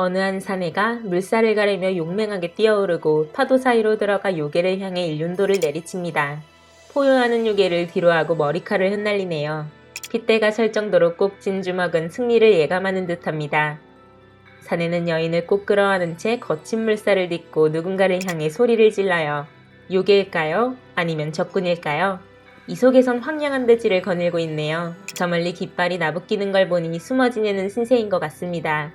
어느 한 사내가 물살을 가르며 용맹하게 뛰어오르고 파도 사이로 들어가 요괴를 향해 일륜도를 내리칩니다. 포효하는 요괴를 뒤로하고 머리칼을 흩날리네요. 핏대가 설 정도로 꼭 쥔 주먹은 승리를 예감하는 듯합니다. 사내는 여인을 꼭 끌어안은 채 거친 물살을 딛고 누군가를 향해 소리를 질러요. 요괴일까요? 아니면 적군일까요? 이 속에선 황량한 대지를 거닐고 있네요. 저 멀리 깃발이 나부끼는 걸 보니 숨어 지내는 신세인 것 같습니다.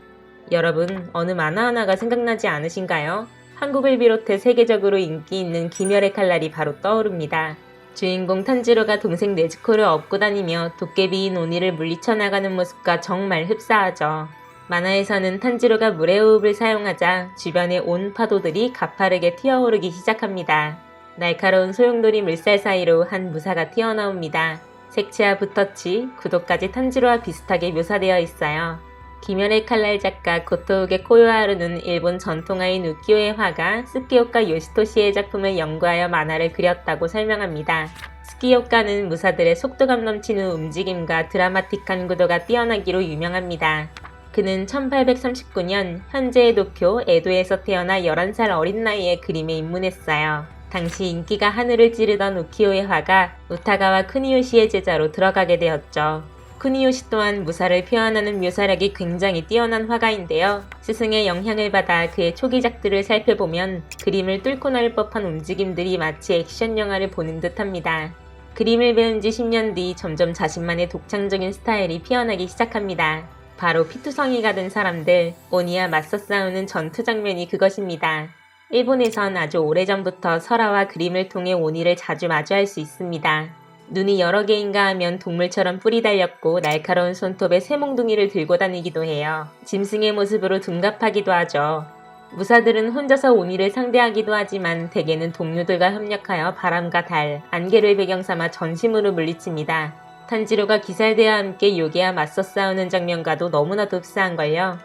여러분, 어느 만화 하나가 생각나지 않으신가요? 한국을 비롯해 세계적으로 인기 있는 귀멸의 칼날이 바로 떠오릅니다. 주인공 탄지로가 동생 네즈코를 업고 다니며 도깨비인 오니를 물리쳐 나가는 모습과 정말 흡사하죠. 만화에서는 탄지로가 물의 호흡을 사용하자 주변의 온 파도들이 가파르게 튀어오르기 시작합니다. 날카로운 소용돌이 물살 사이로 한 무사가 튀어나옵니다. 색채와 붓터치, 구도까지 탄지로와 비슷하게 묘사되어 있어요. 귀멸의 칼날 작가 고토우게 코요하루는 일본 전통화인 우키요의 화가 스키오카 요시토시의 작품을 연구하여 만화를 그렸다고 설명합니다. 스키오카는 무사들의 속도감 넘치는 움직임과 드라마틱한 구도가 뛰어나기로 유명합니다. 그는 1839년 현재의 도쿄 에도에서 태어나 11살 어린 나이에 그림에 입문했어요. 당시 인기가 하늘을 찌르던 우키요의 화가 우타가와 쿠니요시의 제자로 들어가게 되었죠. 쿠니요시 또한 무사를 표현하는 묘사력이 굉장히 뛰어난 화가인데요. 스승의 영향을 받아 그의 초기작들을 살펴보면 그림을 뚫고 나올 법한 움직임들이 마치 액션 영화를 보는 듯합니다. 그림을 배운 지 10년 뒤 점점 자신만의 독창적인 스타일이 피어나기 시작합니다. 바로 피투성이가 된 사람들, 오니와 맞서 싸우는 전투 장면이 그것입니다. 일본에선 아주 오래전부터 설화와 그림을 통해 오니를 자주 마주할 수 있습니다. 눈이 여러 개인가 하면 동물처럼 뿔이 달렸고 날카로운 손톱에 새몽둥이를 들고 다니기도 해요. 짐승의 모습으로 둔갑하기도 하죠. 무사들은 혼자서 오니를 상대하기도 하지만 대개는 동료들과 협력하여 바람과 달, 안개를 배경삼아 전심으로 물리칩니다. 탄지로가 기살대와 함께 요괴와 맞서 싸우는 장면과도 너무나도 흡사한걸요.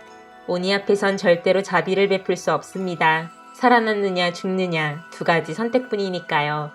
오니 앞에선 절대로 자비를 베풀 수 없습니다. 살아남느냐 죽느냐 두 가지 선택뿐이니까요.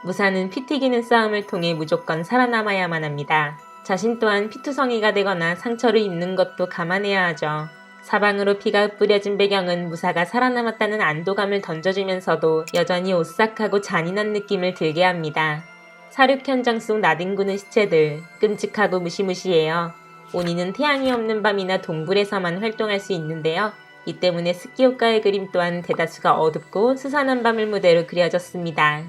무사는 피 튀기는 싸움을 통해 무조건 살아남아야만 합니다. 자신 또한 피투성이가 되거나 상처를 입는 것도 감안해야 하죠. 사방으로 피가 뿌려진 배경은 무사가 살아남았다는 안도감을 던져주면서도 여전히 오싹하고 잔인한 느낌을 들게 합니다. 사륙 현장 속 나뒹구는 시체들, 끔찍하고 무시무시해요. 오니는 태양이 없는 밤이나 동굴에서만 활동할 수 있는데요. 이 때문에 스키오카의 그림 또한 대다수가 어둡고 스산한 밤을 무대로 그려졌습니다.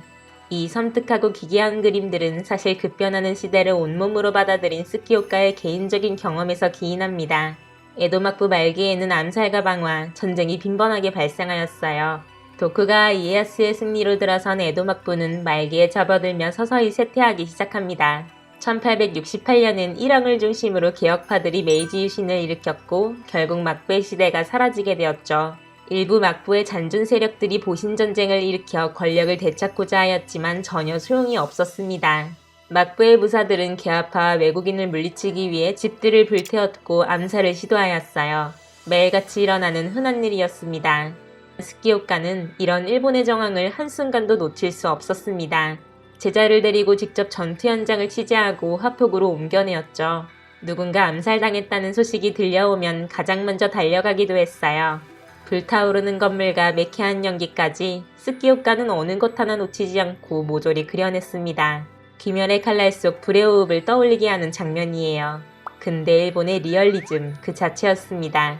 이 섬뜩하고 기괴한 그림들은 사실 급변하는 시대를 온몸으로 받아들인 스키오카의 개인적인 경험에서 기인합니다. 에도 막부 말기에는 암살과 방화, 전쟁이 빈번하게 발생하였어요. 도쿠가와 이에야스의 승리로 들어선 에도 막부는 말기에 접어들며 서서히 쇠퇴하기 시작합니다. 1868년엔 일왕을 중심으로 개혁파들이 메이지 유신을 일으켰고 결국 막부의 시대가 사라지게 되었죠. 일부 막부의 잔존 세력들이 보신전쟁을 일으켜 권력을 되찾고자 하였지만 전혀 소용이 없었습니다. 막부의 부사들은 개화파와 외국인을 물리치기 위해 집들을 불태웠고 암살을 시도하였어요. 매일같이 일어나는 흔한 일이었습니다. 스키오카는 이런 일본의 정황을 한순간도 놓칠 수 없었습니다. 제자를 데리고 직접 전투 현장을 취재하고 화폭으로 옮겨내었죠. 누군가 암살당했다는 소식이 들려오면 가장 먼저 달려가기도 했어요. 불타오르는 건물과 매캐한 연기까지 스키오카는 어느 것 하나 놓치지 않고 모조리 그려냈습니다. 귀멸의 칼날 속 불의 호흡을 떠올리게 하는 장면이에요. 근대 일본의 리얼리즘 그 자체였습니다.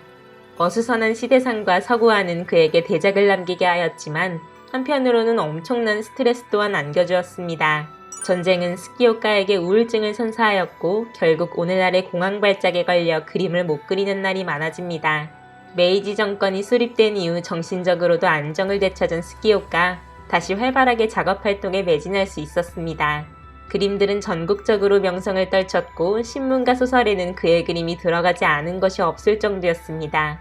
어수선한 시대상과 서구화는 그에게 대작을 남기게 하였지만 한편으로는 엄청난 스트레스 또한 안겨주었습니다. 전쟁은 스키오카에게 우울증을 선사하였고 결국 오늘날의 공황 발작에 걸려 그림을 못 그리는 날이 많아집니다. 메이지 정권이 수립된 이후 정신적으로도 안정을 되찾은 스키오카, 다시 활발하게 작업 활동에 매진할 수 있었습니다. 그림들은 전국적으로 명성을 떨쳤고 신문과 소설에는 그의 그림이 들어가지 않은 것이 없을 정도였습니다.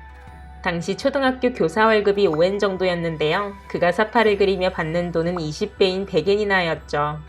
당시 초등학교 교사 월급이 5엔 정도였는데요. 그가 사파를 그리며 받는 돈은 20배인 100엔이나 하였죠.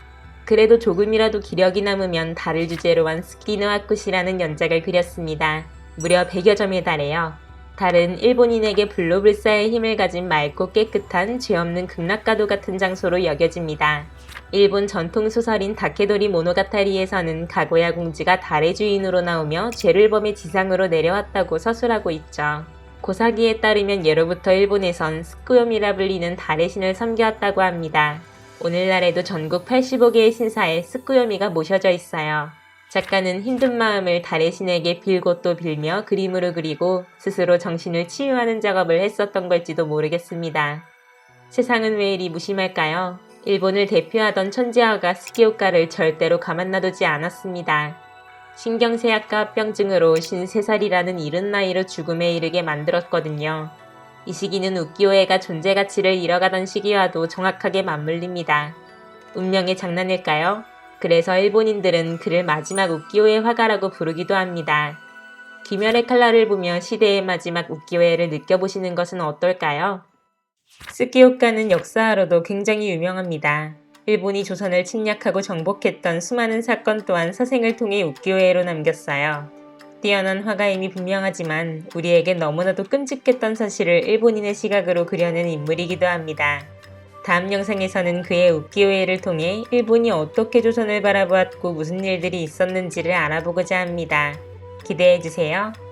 그래도 조금이라도 기력이 남으면 달을 주제로 한 스키노아쿠시라는 연작을 그렸습니다. 무려 100여 점에 달해요. 달은 일본인에게 불로불사의 힘을 가진 맑고 깨끗한 죄없는 극락가도 같은 장소로 여겨집니다. 일본 전통소설인 다케도리 모노가타리에서는 가고야 공주가 달의 주인으로 나오며 죄를 범해 지상으로 내려왔다고 서술하고 있죠. 고사기에 따르면 예로부터 일본에선 스쿠요미라 불리는 달의 신을 섬겨왔다고 합니다. 오늘날에도 전국 85개의 신사에 스쿠요미가 모셔져 있어요. 작가는 힘든 마음을 달의 신에게 빌고 또 빌며 그림으로 그리고 스스로 정신을 치유하는 작업을 했었던 걸지도 모르겠습니다. 세상은 왜 이리 무심할까요? 일본을 대표하던 천재화가 스기오카를 절대로 가만 놔두지 않았습니다. 신경쇠약과 합병증으로 53살이라는 이른 나이로 죽음에 이르게 만들었거든요. 이 시기는 우키요에가 존재 가치를 잃어가던 시기와도 정확하게 맞물립니다. 운명의 장난일까요? 그래서 일본인들은 그를 마지막 우키요에 화가라고 부르기도 합니다. 귀멸의 칼날을 보며 시대의 마지막 우키요에를 느껴보시는 것은 어떨까요? 스기오카는 역사하로도 굉장히 유명합니다. 일본이 조선을 침략하고 정복했던 수많은 사건 또한 서생을 통해 우키요에로 남겼어요. 뛰어난 화가임이 분명하지만 우리에게 너무나도 끔찍했던 사실을 일본인의 시각으로 그려낸 인물이기도 합니다. 다음 영상에서는 그의 우키요에를 통해 일본이 어떻게 조선을 바라보았고 무슨 일들이 있었는지를 알아보고자 합니다. 기대해주세요.